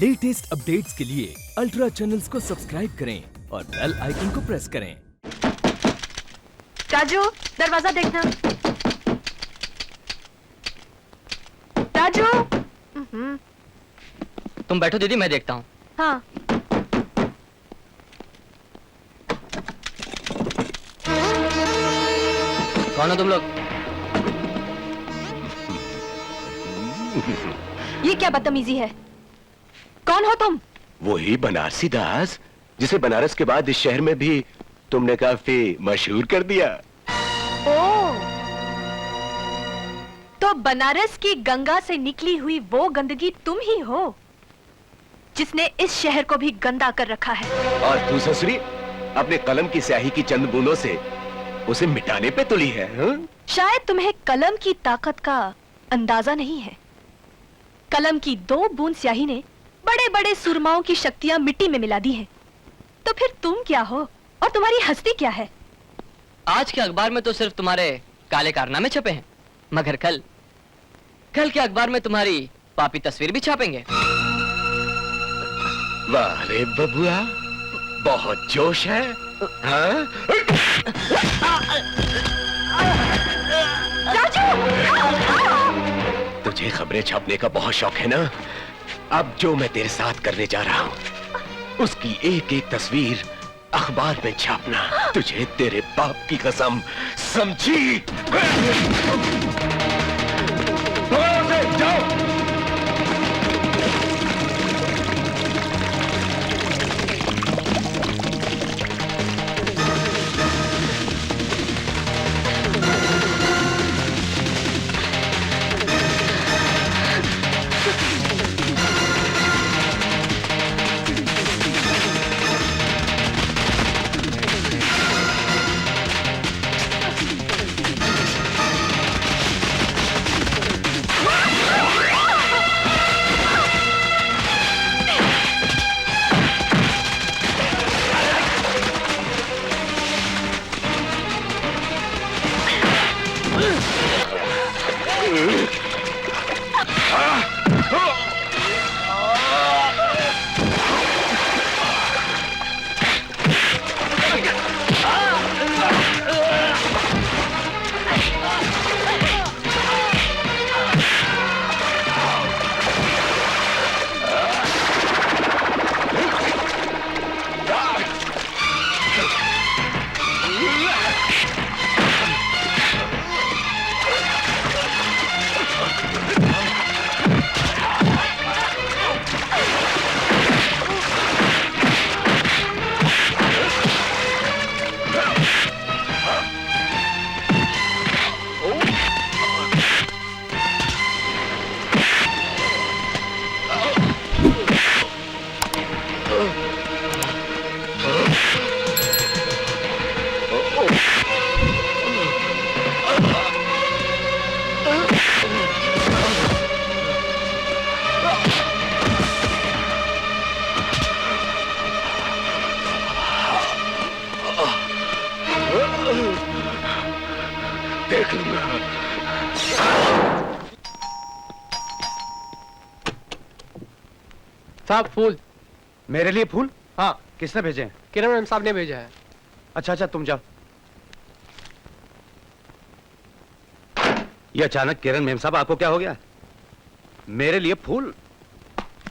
Latest updates के लिए ultra channels को सब्सक्राइब करें और बेल आइकन को प्रेस करें। राजू, दरवाजा देखना। राजू। तुम बैठो दीदी, मैं देखता हूँ। हाँ। कौन हो तुम लोग? ये क्या बदतमीजी है? कौन हो तुम? वही बनारसी दास जिसे बनारस के बाद इस शहर में भी तुमने काफी मशहूर कर दिया। ओह, तो बनारस की गंगा से निकली हुई वो गंदगी तुम ही हो जिसने इस शहर को भी गंदा कर रखा है। और तू ससुरी अपने कलम की स्याही की चंद बूंदों से उसे मिटाने पे तुली है। शायद तुम्हें कलम की ताकत का अंदाजा नहीं है। कलम की 2 बूंद स्याही ने बड़े बड़े सुरमाओं की शक्तियां मिट्टी में मिला दी हैं। तो फिर तुम क्या हो और तुम्हारी हस्ती क्या है? आज के अखबार में तो सिर्फ तुम्हारे काले कारनामे छपे हैं, मगर कल के अखबार में तुम्हारी पापी तस्वीर भी छापेंगे। वाह रे बबुआ, बहुत जोश है। हाँ? तुझे खबरें छापने का बहुत शौक है ना? अब जो मैं तेरे साथ करने जा रहा हूँ उसकी एक एक तस्वीर अखबार में छापना तुझे तेरे बाप की कसम, समझी? जाओ। देख लूंगा। साहब फूल। मेरे लिए फूल? हाँ। किसने भेजे हैं? किरण मैम साहब ने भेजा है। अच्छा तुम जाओ। ये अचानक किरण मैम साहब, आपको क्या हो गया? मेरे लिए फूल?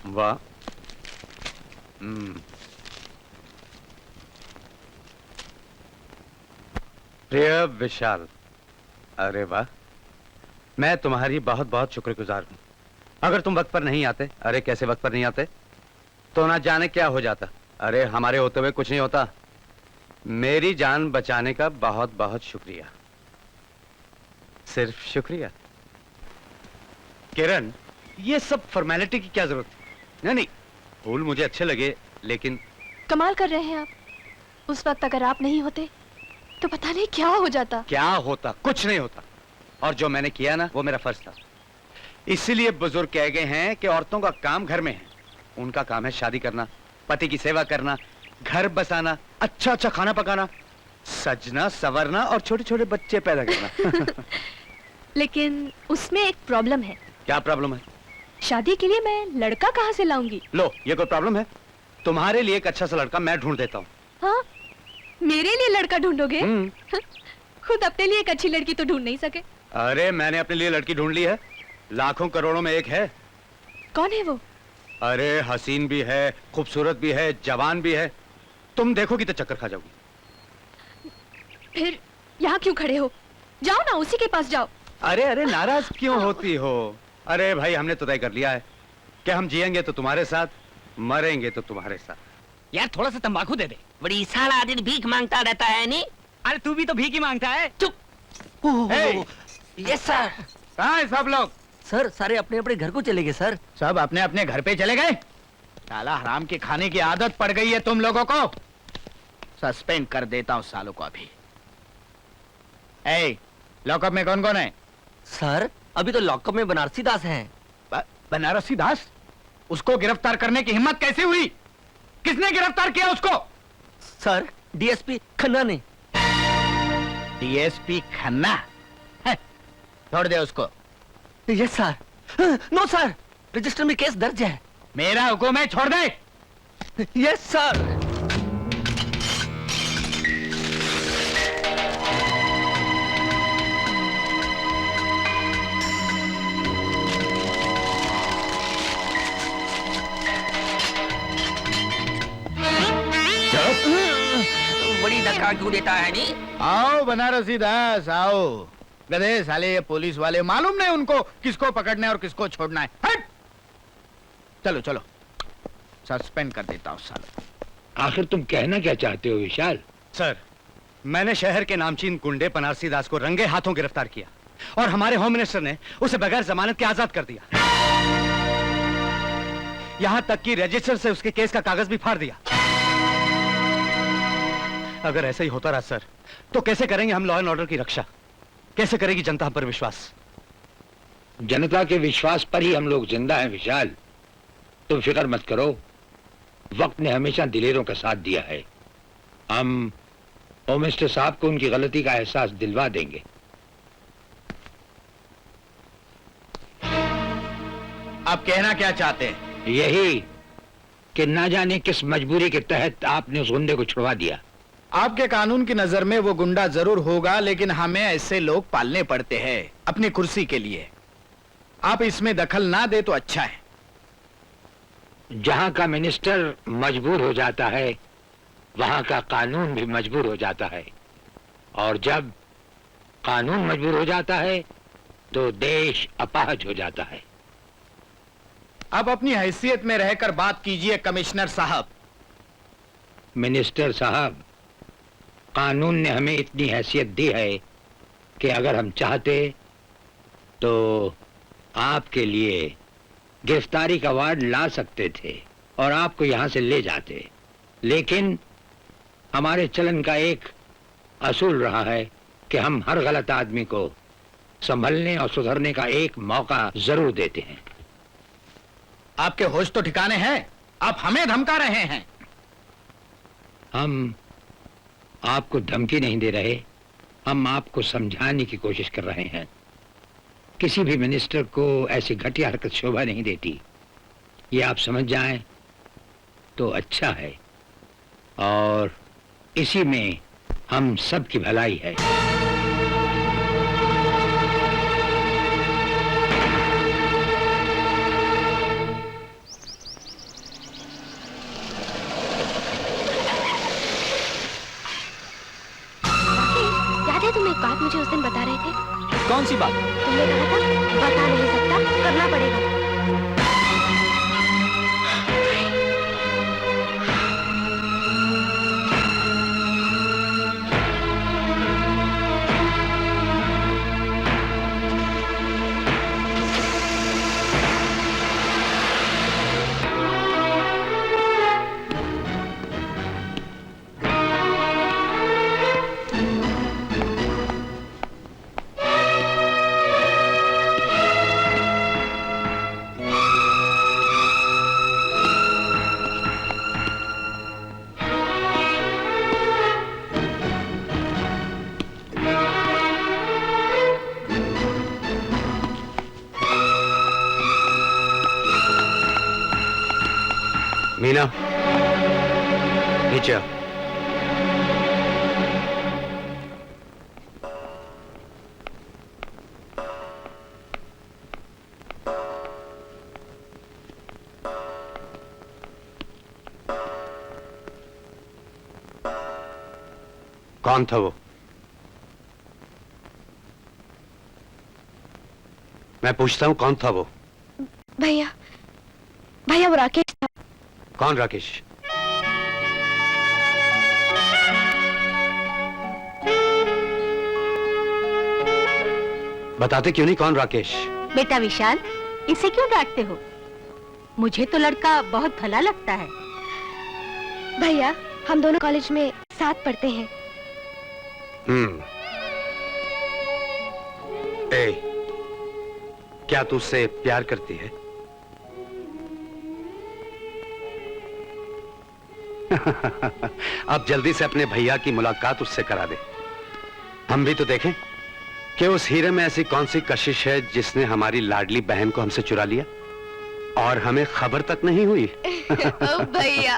वाह। प्रिय विशाल, अरे वाह, मैं तुम्हारी बहुत बहुत शुक्रगुजार हूं। अगर तुम वक्त पर नहीं आते, अरे कैसे वक्त पर नहीं आते, तो ना जाने क्या हो जाता। अरे हमारे होते हुए कुछ नहीं होता। मेरी जान बचाने का बहुत बहुत शुक्रिया, सिर्फ शुक्रिया। किरण, ये सब फॉर्मेलिटी की क्या जरूरत है? नहीं, फूल मुझे अच्छे लगे, लेकिन कमाल कर रहे हैं आप। उस वक्त अगर आप नहीं होते तो पता नहीं क्या हो जाता। क्या होता? कुछ नहीं होता। और जो मैंने किया ना, वो मेरा फर्ज था। इसीलिए बुजुर्ग कह गए हैं कि औरतों का काम घर में है। उनका काम है शादी करना, पति की सेवा करना, घर बसाना, अच्छा अच्छा खाना पकाना, सजना संवरना और छोटे छोटे बच्चे पैदा करना। लेकिन उसमें एक प्रॉब्लम है। क्या प्रॉब्लम है? शादी के लिए मैं लड़का कहाँ से लाऊंगी? लो, ये कोई प्रॉब्लम है? तुम्हारे लिए एक अच्छा सा लड़का मैं ढूंढ देता हूँ। हाँ, मेरे लिए लड़का ढूंढोगे? हम्म। खुद अपने लिए एक अच्छी लड़की तो ढूंढ नहीं सके। अरे मैंने अपने लिए लड़की ढूंढ ली है, लाखों करोड़ों में एक है। कौन है वो? अरे हसीन भी है, खूबसूरत भी है, जवान भी है। तुम देखोगी तो चक्कर खा जाओगी। फिर यहाँ क्यों खड़े हो? जाओ ना, उसी के पास जाओ। अरे अरे नाराज क्यों होती हो? अरे भाई, हमने तो तय कर लिया है कि हम जिएंगे तो तुम्हारे साथ, मरेंगे तो तुम्हारे साथ। यार थोड़ा सा तंबाकू दे दे। बड़ी सारा दिन भीख मांगता रहता है नहीं? अरे तू भी तो भीख ही मांगता है। चुप। ए, यस सर। कहाँ है सब लोग? सर सारे अपने अपने घर को चले गए सर। सब अपने अपने घर पे चले गए। साला हराम के खाने की आदत पड़ गई है तुम लोगों को। सस्पेंड कर देता हूँ सालों को अभी। ए, लॉकअप में कौन कौन है? सर अभी तो लॉकअप में बनारसी दास हैं। बनारसी दास? उसको गिरफ्तार करने की हिम्मत कैसे हुई? किसने गिरफ्तार किया उसको? सर डीएसपी खन्ना ने। डीएसपी खन्ना है? छोड़ दे उसको। Yes sir. No sir, register में केस दर्ज है। मेरा हुक्म है, छोड़ दे। Yes sir. बड़ी धक्का क्यों देता है नहीं? आओ बनारसी दास आओ। गधे साले, ये पुलिस वाले मालूम नहीं उनको किसको पकड़ना है और किसको छोड़ना है। हट! चलो चलो, सस्पेंड कर देता हूँ साले। आखिर तुम कहना क्या चाहते हो विशाल? सर, मैंने शहर के नामचीन गुंडे बनारसी दास को रंगे हाथों गिरफ्तार किया और हमारे होम मिनिस्टर ने उसे बगैर जमानत के आजाद कर दिया। यहां तक कि रजिस्टर से उसके केस का कागज भी फाड़ दिया। अगर ऐसा ही होता रहा सर, तो कैसे करेंगे हम लॉ एंड ऑर्डर की रक्षा? कैसे करेगी जनता हम पर विश्वास? जनता के विश्वास पर ही हम लोग जिंदा हैं विशाल। तुम फिक्र मत करो, वक्त ने हमेशा दिलेरों का साथ दिया है। हम होम मिनिस्टर साहब को उनकी गलती का एहसास दिलवा देंगे। आप कहना क्या चाहते हैं? यही कि ना जाने किस मजबूरी के तहत आपने उस गुंडे को छुड़वा दिया। आपके कानून की नजर में वो गुंडा जरूर होगा, लेकिन हमें ऐसे लोग पालने पड़ते हैं अपनी कुर्सी के लिए। आप इसमें दखल ना दे तो अच्छा है। जहां का मिनिस्टर मजबूर हो जाता है, वहां का कानून भी मजबूर हो जाता है, और जब कानून मजबूर हो जाता है तो देश अपाहज हो जाता है। आप अपनी हैसियत में रहकर बात कीजिए कमिश्नर साहब। मिनिस्टर साहब, कानून ने हमें इतनी हैसियत दी है कि अगर हम चाहते तो आपके लिए गिरफ्तारी का वार्ड ला सकते थे और आपको यहां से ले जाते, लेकिन हमारे चलन का एक असूल रहा है कि हम हर गलत आदमी को संभलने और सुधरने का एक मौका जरूर देते हैं। आपके होश तो ठिकाने हैं? आप हमें धमका रहे हैं। हम आपको धमकी नहीं दे रहे, हम आपको समझाने की कोशिश कर रहे हैं। किसी भी मिनिस्टर को ऐसी घटिया हरकत शोभा नहीं देती। ये आप समझ जाएं तो अच्छा है, और इसी में हम सब की भलाई है। याद है तुम एक बात मुझे उस दिन बता रहे थे? कौन सी बात? तुमने कहा था बता नहीं सकता, करना पड़ेगा। मीना, नीचे आ। कौन था वो? मैं पूछता हूं कौन था वो? भैया, भैया वो राकेश था। कौन राकेश? बताते क्यों नहीं कौन राकेश? बेटा विशाल, इसे क्यों डांटते हो? मुझे तो लड़का बहुत भला लगता है। भैया, हम दोनों कॉलेज में साथ पढ़ते हैं। ए, क्या तू उससे प्यार करती है? अब जल्दी से अपने भैया की मुलाकात उससे करा दे। हम भी तो देखें कि उस हीरे में ऐसी कौन सी कशिश है जिसने हमारी लाडली बहन को हमसे चुरा लिया और हमें खबर तक नहीं हुई। ओ भैया।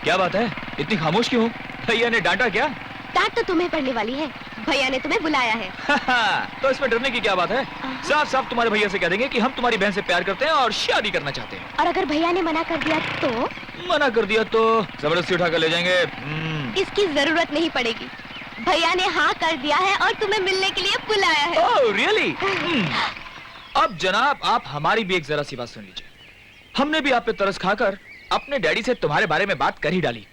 क्या बात है, इतनी खामोश क्यों? भैया ने डांटा क्या? डांट तो तुम्हें पड़ने वाली है, भैया ने तुम्हें बुलाया है। तो इसमें डरने की क्या बात है? साफ साफ तुम्हारे भैया से कह देंगे कि हम तुम्हारी बहन से प्यार करते हैं और शादी करना चाहते हैं। और अगर भैया ने मना कर दिया तो? मना कर दिया तो जबरदस्ती उठा कर ले जाएंगे। इसकी जरूरत नहीं पड़ेगी, भैया ने हाँ कर दिया है और तुम्हें मिलने के लिए बुलाया है। Oh really? अब जनाब आप हमारी भी एक जरा सी बात सुन लीजिए। हमने भी आप पे तरस खाकर अपने डैडी से तुम्हारे बारे में बात कर ही डाली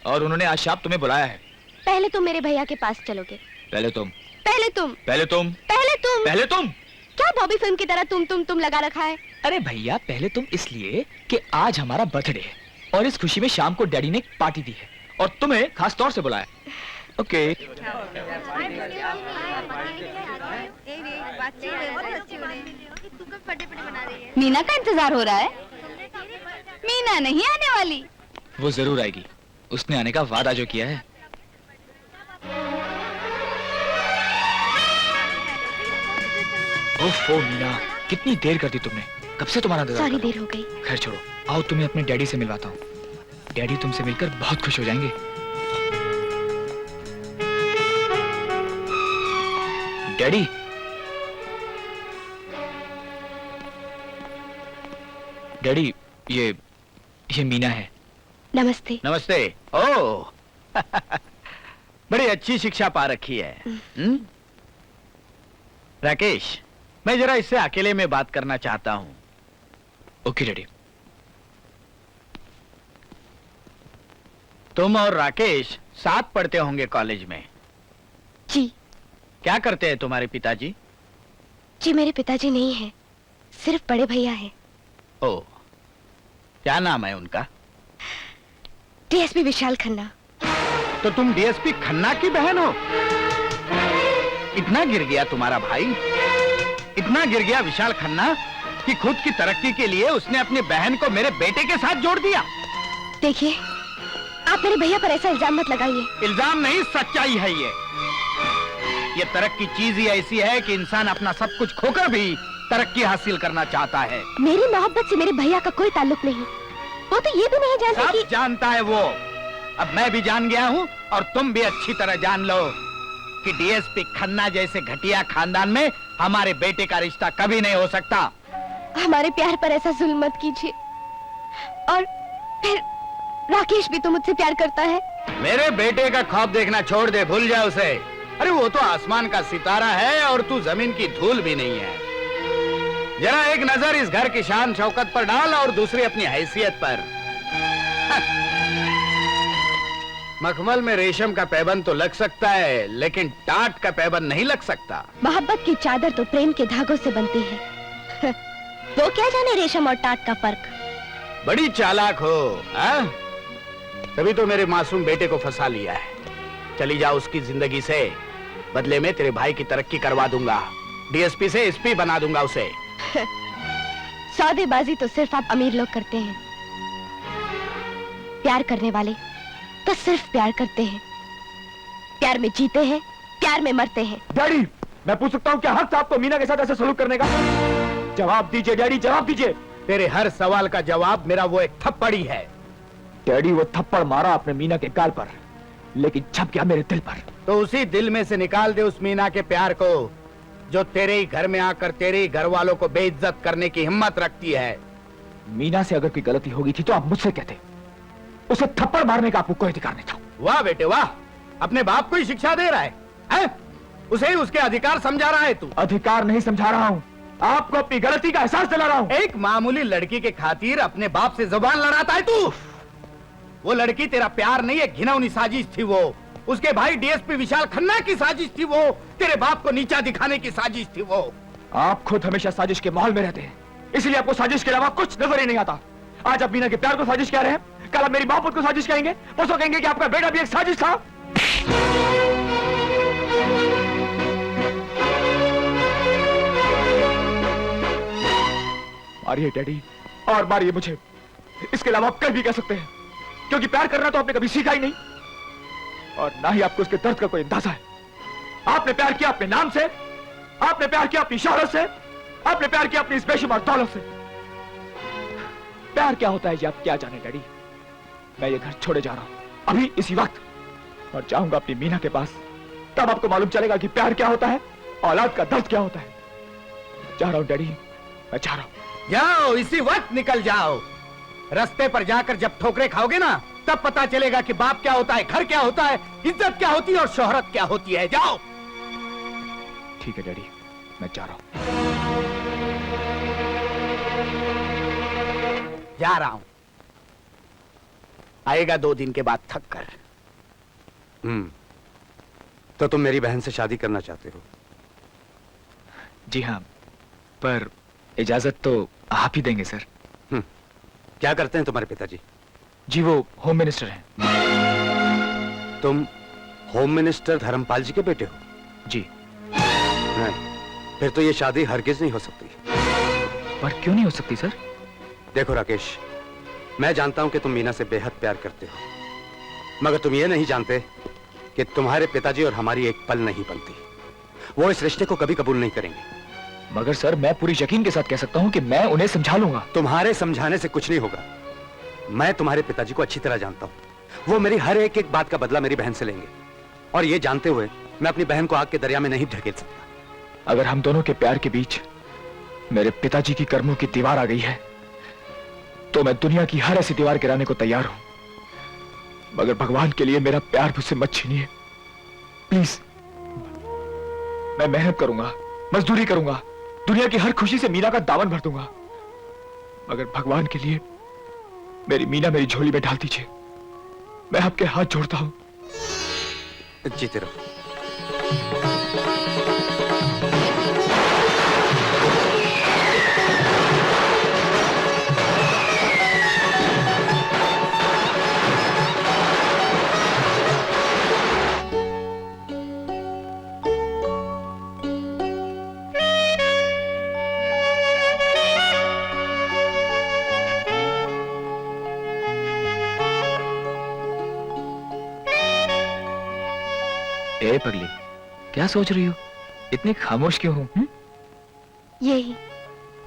और उन्होंने आज शाम तुम्हें बुलाया है। पहले तुम मेरे भैया के पास चलोगे। पहले तुम, पहले तुम, पहले तुम, पहले तुम, पहले तुम। क्या बॉबी फिल्म की तरह तुम लगा रखा है? अरे भैया पहले तुम इसलिए कि आज हमारा बर्थडे है और इस खुशी में शाम को डैडी ने एक पार्टी दी है और तुम्हें खास तौर से बुलाया। ओके। मीना का इंतजार हो रहा है। मीना नहीं आने वाली। वो जरूर आएगी, उसने आने का वादा जो किया है। ओफो मीना, कितनी देर कर दी तुमने, कब से तुम्हारा इंतजार सारी कर रहा हूं। देर हो गई। खैर छोड़ो, आओ तुम्हें अपने डैडी से मिलवाता हूँ। डैडी तुमसे मिलकर बहुत खुश हो जाएंगे। डैडी, डैडी ये मीना है। नमस्ते। नमस्ते। ओह बड़ी अच्छी शिक्षा पा रखी है। राकेश, मैं जरा इससे अकेले में बात करना चाहता हूं। Okay daddy. तुम और राकेश साथ पढ़ते होंगे कॉलेज में। जी। क्या करते हैं तुम्हारे पिताजी? जी मेरे पिताजी नहीं है, सिर्फ बड़े भैया है। ओह, क्या नाम है उनका? डीएसपी विशाल खन्ना। तो तुम डीएसपी खन्ना की बहन हो? इतना गिर गया तुम्हारा भाई, इतना गिर गया विशाल खन्ना कि खुद की तरक्की के लिए उसने अपनी बहन को मेरे बेटे के साथ जोड़ दिया। देखिए, आप मेरे भैया पर ऐसा इल्जाम मत लगाइए। इल्जाम नहीं, सच्चाई है ये तरक्की चीज ही ऐसी है कि इंसान अपना सब कुछ खोकर भी तरक्की हासिल करना चाहता है। मेरी मोहब्बत से मेरे भैया का कोई ताल्लुक नहीं। वो तो ये भी नहीं जानते सब कि... जानता है वो। अब मैं भी जान गया हूँ और तुम भी अच्छी तरह जान लो कि डीएसपी खन्ना जैसे घटिया खानदान में हमारे बेटे का रिश्ता कभी नहीं हो सकता। हमारे प्यार पर ऐसा जुल्म मत कीजिए। और फिर राकेश भी तो मुझसे प्यार करता है। मेरे बेटे का ख्वाब देखना छोड़ दे, भूल जा उसे। अरे वो तो आसमान का सितारा है और तू जमीन की धूल भी नहीं है। जरा एक नजर इस घर की शान शौकत पर डाल और दूसरी अपनी हैसियत पर। मखमल में रेशम का पैबंद तो लग सकता है, लेकिन टाट का पैबंद नहीं लग सकता। मोहब्बत की चादर तो प्रेम के धागों से बनती है। वो क्या जाने रेशम और टाट का फर्क। बड़ी चालाक हो, हाँ? तभी तो मेरे मासूम बेटे को फंसा लिया है। चली जा उसकी जिंदगी से, बदले में तेरे भाई की तरक्की करवा दूंगा। डीएसपी से एसपी बना दूंगा उसे। सौदेबाजी तो सिर्फ आप अमीर लोग करते हैं। प्यार करने वाले तो सिर्फ प्यार करते हैं। प्यार में जीते हैं, प्यार में मरते हैं। डैडी, मैं पूछ सकता हूँ क्या हक था आपको मीना के साथ ऐसे सलूक करने का? जवाब दीजिए डैडी, जवाब दीजिए। तेरे हर सवाल का जवाब मेरा वो एक थप्पड़ ही है। डैडी, वो थप्पड़ मारा आपने मीना के गाल पर, लेकिन छप गया मेरे दिल पर। तो उसी दिल में से निकाल दे उस मीना के प्यार को, जो तेरे ही घर में आकर तेरे ही घर वालों को बेइज्जत करने की हिम्मत रखती है। मीना से अगर कोई गलती होगी थी तो आप मुझसे कहते, उसे थप्पड़ मारने का आपको कोई अधिकार नहीं था। वाह बेटे वाह, अपने बाप को ही शिक्षा दे रहा है? उसे ही उसके अधिकार समझा रहा है तू। अधिकार नहीं समझा रहा हूँ, आपको अपनी गलती का एहसास दिला रहा हूँ। एक मामूली लड़की के खातिर अपने बाप से जुबान लड़ाता है तू। वो लड़की तेरा प्यार नहीं, एक घिनौनी साजिश थी वो। उसके भाई डीएसपी विशाल खन्ना की साजिश थी वो। तेरे बाप को नीचा दिखाने की साजिश थी वो। आप खुद हमेशा साजिश के माहौल में रहते हैं, इसलिए आपको साजिश के अलावा कुछ नजर ही नहीं आता। आज आप मीना के प्यार को साजिश कह रहे हैं, कल आप मेरी मोहब्बत को साजिश कहेंगे, परसों कहेंगे कि आपका बेटा भी एक साजिश था। मारिए डैडी, और मारिए मुझे, इसके अलावा आप कल भी कह सकते हैं, क्योंकि प्यार करना तो आपने कभी सीखा ही नहीं, और ना ही आपको उसके दर्द का कोई अंदाजा है। आपने प्यार किया अपने नाम से, आपने प्यार किया अपनी शोहरत से, आपने प्यार किया अपनी इस बेशुमार दौलत से। प्यार क्या होता है ये आप क्या जाने डैडी। मैं ये घर छोड़े जा रहा हूं अभी इसी वक्त, और जाऊंगा अपनी मीना के पास, तब आपको मालूम चलेगा कि प्यार क्या होता है, औलाद का दर्द क्या होता है। जा रहा हूं डैडी, मैं जा रहा हूं। जाओ, इसी वक्त निकल जाओ। रास्ते पर जाकर जब ठोकरे खाओगे ना, तब पता चलेगा कि बाप क्या होता है, घर क्या होता है, इज्जत क्या होती है और शोहरत क्या होती है। जाओ। ठीक है डैडी, मैं जा रहा हूं। जा रहा हूं, आएगा 2 दिन के बाद थक कर। तो तुम मेरी बहन से शादी करना चाहते हो? जी हाँ, पर इजाजत तो आप ही देंगे सर। क्या करते हैं तुम्हारे पिताजी? जी वो होम मिनिस्टर हैं। तुम होम मिनिस्टर धर्मपाल जी के बेटे हो? जी। नहीं, फिर तो ये शादी हरगिज नहीं हो सकती। पर क्यों नहीं हो सकती सर? देखो राकेश, मैं जानता हूं कि तुम मीना से बेहद प्यार करते हो, मगर तुम ये नहीं जानते कि तुम्हारे पिताजी और हमारी एक पल नहीं बनती। वो इस रिश्ते को कभी कबूल नहीं करेंगे। मगर सर, मैं पूरी यकीन के साथ कह सकता हूं कि मैं उन्हें समझा लूंगा। तुम्हारे समझाने से कुछ नहीं होगा। मैं तुम्हारे पिताजी को अच्छी तरह जानता हूं, वो मेरी हर एक एक बात का बदला मेरी बहन से लेंगे, और ये जानते हुए मैं अपनी बहन को आग के दरिया में नहीं ढकेल सकता। अगर हम दोनों के प्यार के बीच मेरे पिताजी की कर्मों की दीवार आ गई है, तो मैं दुनिया की हर ऐसी दीवार गिराने को तैयार हूं, मगर भगवान के लिए मेरा प्यार मुझसे मत छीनिए प्लीज। मैं मेहनत करूंगा, मजदूरी करूंगा, दुनिया की हर खुशी से मीना का दामन भर दूंगा, मगर भगवान के लिए मेरी मीना मेरी झोली में डाल दीजिए। मैं आपके हाथ जोड़ता हूं। जीते रहो। ए पगली, क्या सोच रही हो? इतनी खामोश क्यों हो? यही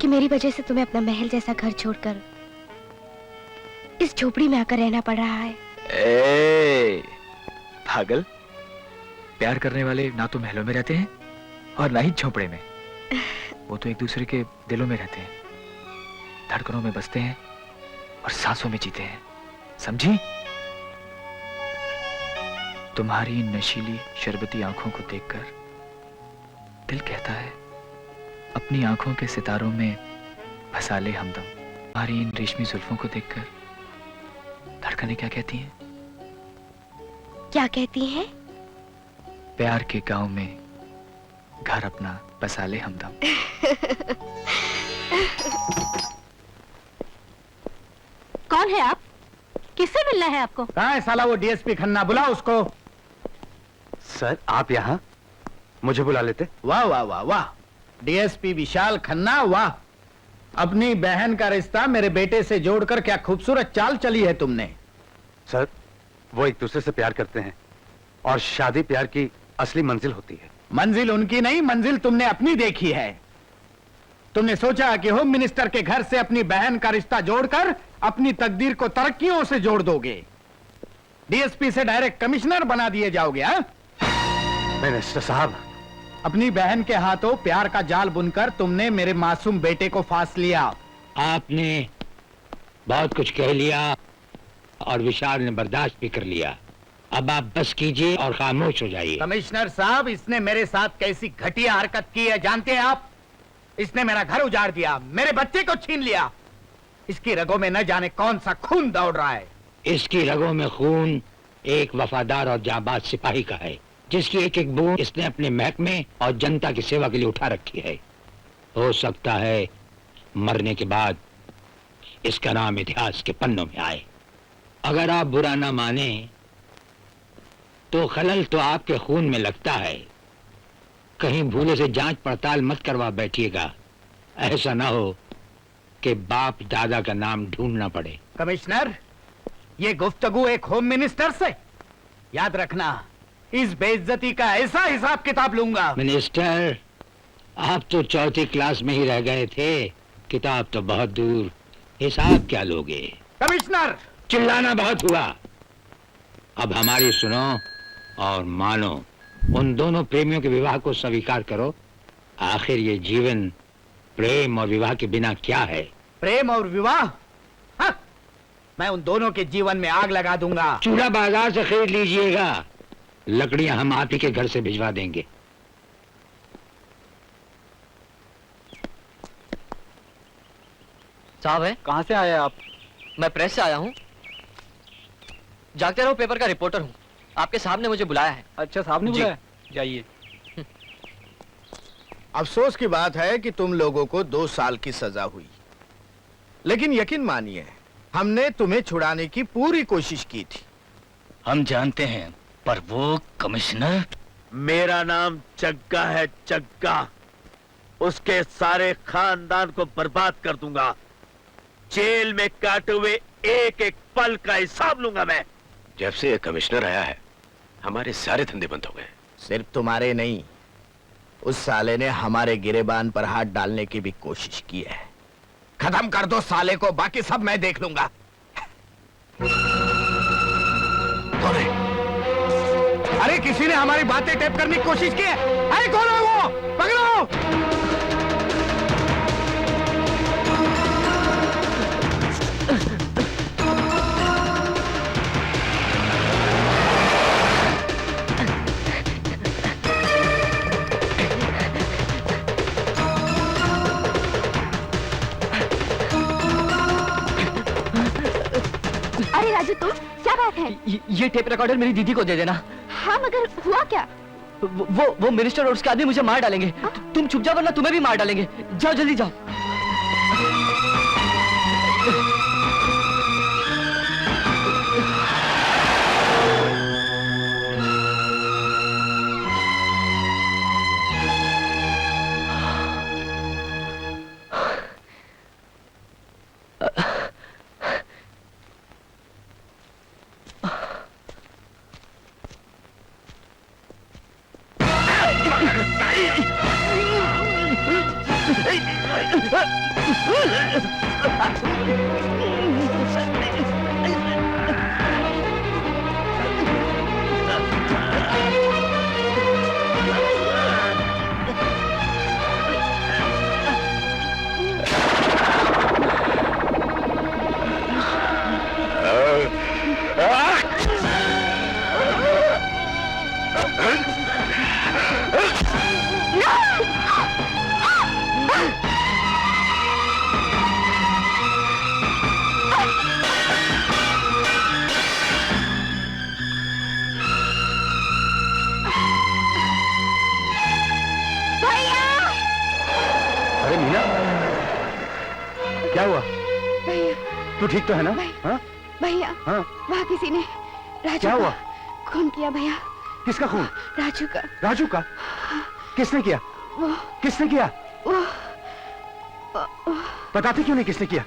कि मेरी वजह से तुम्हें अपना महल जैसा घर छोड़कर इस झोपड़ी में आकर रहना पड़ रहा है। ए, पागल, प्यार करने वाले ना तो महलों में रहते हैं और ना ही झोपड़े में। वो तो एक दूसरे के दिलों में रहते हैं, धड़कनों में बसते हैं और सांसों में जीते हैं, समझी? तुम्हारी इन नशीली शरबती आंखों को देखकर दिल कहता है अपनी आंखों के सितारों में फंसा ले हमदम। तुम्हारी इन रेशमी जुल्फों को देखकर धड़कनें क्या कहती हैं? क्या कहती हैं? प्यार के गांव में घर अपना बसा ले हमदम। कौन है आप? किससे मिलना है आपको? कहाँ है साला वो डीएसपी खन्ना? बुलाओ उसको। सर, आप यहाँ मुझे बुला लेते? वाह वाह वाह वाह, डीएसपी विशाल खन्ना, वाह। अपनी बहन का रिश्ता मेरे बेटे से जोड़कर क्या खूबसूरत चाल चली है तुमने। सर, वो एक दूसरे से प्यार करते हैं और शादी प्यार की असली मंजिल होती है। मंजिल उनकी नहीं, मंजिल तुमने अपनी देखी है। तुमने सोचा कि होम मिनिस्टर के घर से अपनी बहन का रिश्ता जोड़कर अपनी तकदीर को तरक्कियों से जोड़ दोगे। डीएसपी से डायरेक्ट कमिश्नर बना दिए जाओगे, हाँ? मिनिस्टर साहब, अपनी बहन के हाथों प्यार का जाल बुनकर तुमने मेरे मासूम बेटे को फांस लिया। आपने बहुत कुछ कह लिया और विशाल ने बर्दाश्त भी कर लिया। अब आप बस कीजिए और खामोश हो जाइए। कमिश्नर साहब, इसने मेरे साथ कैसी घटिया हरकत की है जानते हैं आप? इसने मेरा घर उजाड़ दिया, मेरे बच्चे को छीन लिया। इसकी रगों में न जाने कौन सा खून दौड़ रहा है। इसकी रगों में खून एक वफादार और जाबाज सिपाही का है, जिसकी एक एक बूंद इसने अपने महकमे और जनता की सेवा के लिए उठा रखी है। हो सकता है मरने के बाद इसका नाम इतिहास के पन्नों में आए। अगर आप बुरा ना माने तो खलल तो आपके खून में लगता है। कहीं भूले से जांच पड़ताल मत करवा बैठिएगा, ऐसा ना हो कि बाप दादा का नाम ढूंढना पड़े। कमिश्नर, ये गुफ्तगू एक होम मिनिस्टर से? याद रखना, इस बेइज्जती का ऐसा हिसाब किताब लूंगा। मिनिस्टर, आप तो चौथी क्लास में ही रह गए थे, किताब तो बहुत दूर, हिसाब क्या लोगे? कमिश्नर, चिल्लाना बहुत हुआ, अब हमारी सुनो और मानो। उन दोनों प्रेमियों के विवाह को स्वीकार करो। आखिर ये जीवन प्रेम और विवाह के बिना क्या है? प्रेम और विवाह? हाँ, मैं उन दोनों के जीवन में आग लगा दूंगा। चूल्हा बाजार से खरीद लीजिएगा, लकड़ियां हम आप ही के घर से भिजवा देंगे। साहब है? कहाँ से आए आप? मैं प्रेस से आया हूँ। जागते रहो पेपर का रिपोर्टर हूँ। आपके साहब ने मुझे बुलाया है। अच्छा, साहब ने जी। बुलाया? जाइए। अफसोस की बात है कि तुम लोगों को 2 साल की सजा हुई, लेकिन यकीन मानिए हमने तुम्हें छुड़ाने की पूरी कोशिश की थी। हम जानते हैं, पर वो कमिश्नर। मेरा नाम जग्गा है, जग्गा। उसके सारे खानदान को बर्बाद कर दूंगा। जेल में काटे हुए एक एक पल का हिसाब लूंगा मैं। जब से कमिश्नर आया है हमारे सारे धंधे बंद हो गए। सिर्फ तुम्हारे नहीं, उस साले ने हमारे गिरेबान पर हाथ डालने की भी कोशिश की है। खत्म कर दो साले को, बाकी सब मैं देख लूंगा। कौन है? अरे किसी ने हमारी बातें टेप करने की कोशिश की है। अरे कौन है वो? पकड़ो! अरे राजू, तुम क्या बात है? ये टेप रिकॉर्डर मेरी दीदी को दे देना। हाँ, मगर हुआ क्या? वो मिनिस्टर और उसके आदमी मुझे मार डालेंगे। तुम छुप जाओ वरना तुम्हें भी मार डालेंगे। जाओ जल्दी जाओ। अरे मीना, क्या हुआ? भैया, तू ठीक तो है ना? हाँ? भैया, हाँ? वहाँ किसी ने राजू क्या हुआ? का खून किया भैया। किसका खून? राजू का। राजू का? किसने किया? वो किसने किया? वो बताते क्यों नहीं किसने किया?